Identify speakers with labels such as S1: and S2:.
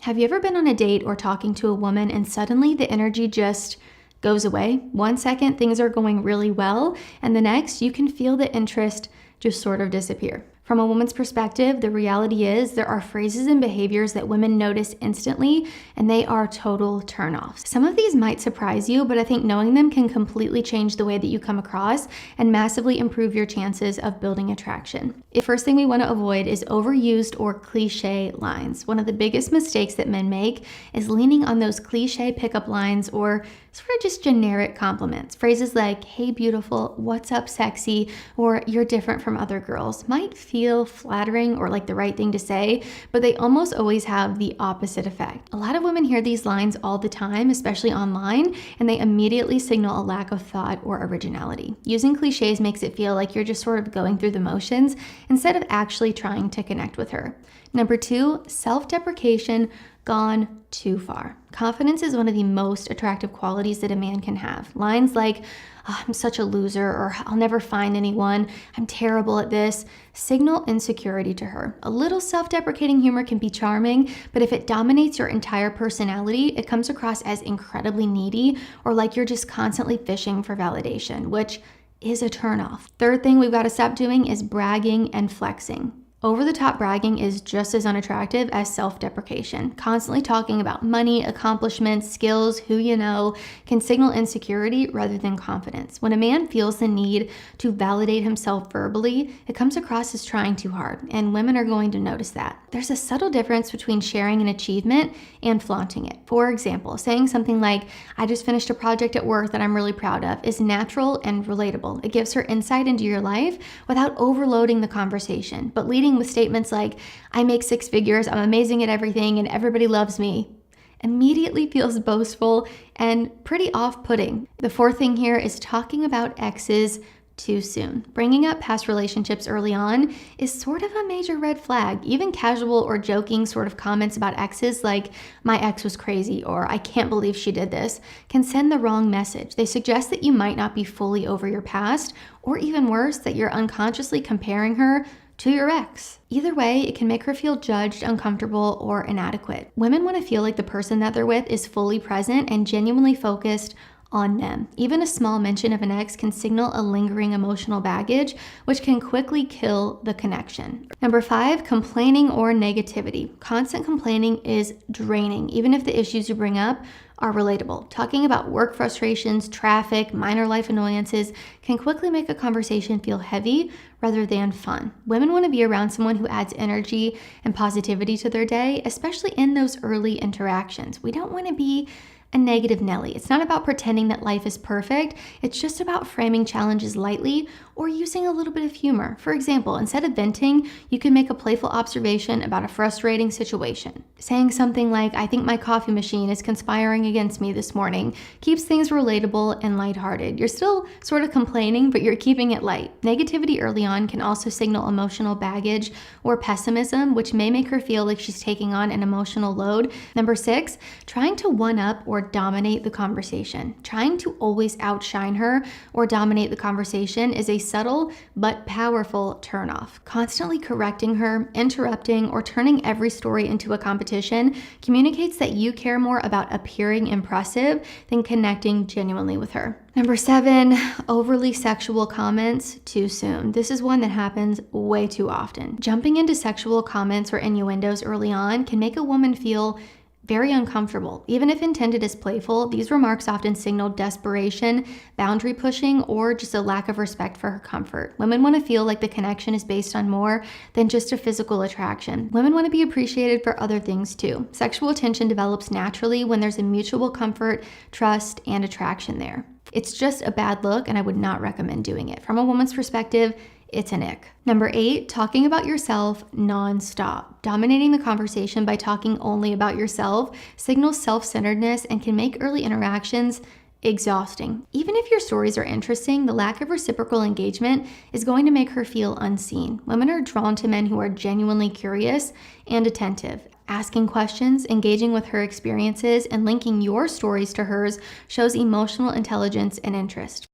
S1: Have you ever been on a date or talking to a woman and suddenly the energy just goes away? 1 second, things are going really well, and the next, you can feel the interest just sort of disappear. From a woman's perspective, the reality is there are phrases and behaviors that women notice instantly, and they are total turnoffs. Some of these might surprise you, but I think knowing them can completely change the way that you come across and massively improve your chances of building attraction. The first thing we want to avoid is overused or cliche lines. One of the biggest mistakes that men make is leaning on those cliche pickup lines or sort of just generic compliments. Phrases like, hey beautiful, what's up sexy, or you're different from other girls might feel flattering or like the right thing to say, but they almost always have the opposite effect. A lot of women hear these lines all the time, especially online, and they immediately signal a lack of thought or originality. Using cliches makes it feel like you're just sort of going through the motions instead of actually trying to connect with her. Number 2, self-deprecation gone too far. Confidence is one of the most attractive qualities that a man can have. Lines like, oh, I'm such a loser, or I'll never find anyone, I'm terrible at this, signal insecurity to her. A little self-deprecating humor can be charming, but if it dominates your entire personality, it comes across as incredibly needy or like you're just constantly fishing for validation, which is a turnoff. Third thing we've got to stop doing is bragging and flexing. Over-the-top bragging is just as unattractive as self-deprecation. Constantly talking about money, accomplishments, skills, who you know, can signal insecurity rather than confidence. When a man feels the need to validate himself verbally, it comes across as trying too hard, and women are going to notice that. There's a subtle difference between sharing an achievement and flaunting it. For example, saying something like, I just finished a project at work that I'm really proud of, is natural and relatable. It gives her insight into your life without overloading the conversation, but leading with statements like, I make 6 figures, I'm amazing at everything, and everybody loves me, immediately feels boastful and pretty off-putting. The fourth thing here is talking about exes too soon. Bringing up past relationships early on is sort of a major red flag. Even casual or joking sort of comments about exes like, my ex was crazy, or I can't believe she did this, can send the wrong message. They suggest that you might not be fully over your past, or even worse, that you're unconsciously comparing her to your ex. Either way, it can make her feel judged, uncomfortable, or inadequate. Women want to feel like the person that they're with is fully present and genuinely focused on them. Even a small mention of an ex can signal a lingering emotional baggage, which can quickly kill the connection. Number 5, complaining or negativity. Constant complaining is draining, even if the issues you bring up are relatable. Talking about work frustrations, traffic, minor life annoyances can quickly make a conversation feel heavy rather than fun. Women want to be around someone who adds energy and positivity to their day, especially in those early interactions. We don't want to be a negative Nelly. It's not about pretending that life is perfect. It's just about framing challenges lightly or using a little bit of humor. For example, instead of venting, you can make a playful observation about a frustrating situation. Saying something like, I think my coffee machine is conspiring against me this morning, keeps things relatable and lighthearted. You're still sort of complaining, but you're keeping it light. Negativity early on can also signal emotional baggage or pessimism, which may make her feel like she's taking on an emotional load. Number 6, trying to one-up or dominate the conversation. Trying to always outshine her or dominate the conversation is a subtle but powerful turnoff. Constantly correcting her, interrupting, or turning every story into a competition communicates that you care more about appearing impressive than connecting genuinely with her. Number 7, overly sexual comments too soon. This is one that happens way too often. Jumping into sexual comments or innuendos early on can make a woman feel very uncomfortable. Even if intended as playful, these remarks often signal desperation, boundary pushing, or just a lack of respect for her comfort. Women want to feel like the connection is based on more than just a physical attraction. Women want to be appreciated for other things too. Sexual attention develops naturally when there's a mutual comfort, trust, and attraction there. It's just a bad look, and I would not recommend doing it. From a woman's perspective, it's an ick. Number 8, talking about yourself non-stop. Dominating the conversation by talking only about yourself signals self-centeredness and can make early interactions exhausting. Even if your stories are interesting, the lack of reciprocal engagement is going to make her feel unseen. Women are drawn to men who are genuinely curious and attentive. Asking questions, engaging with her experiences, and linking your stories to hers shows emotional intelligence and interest.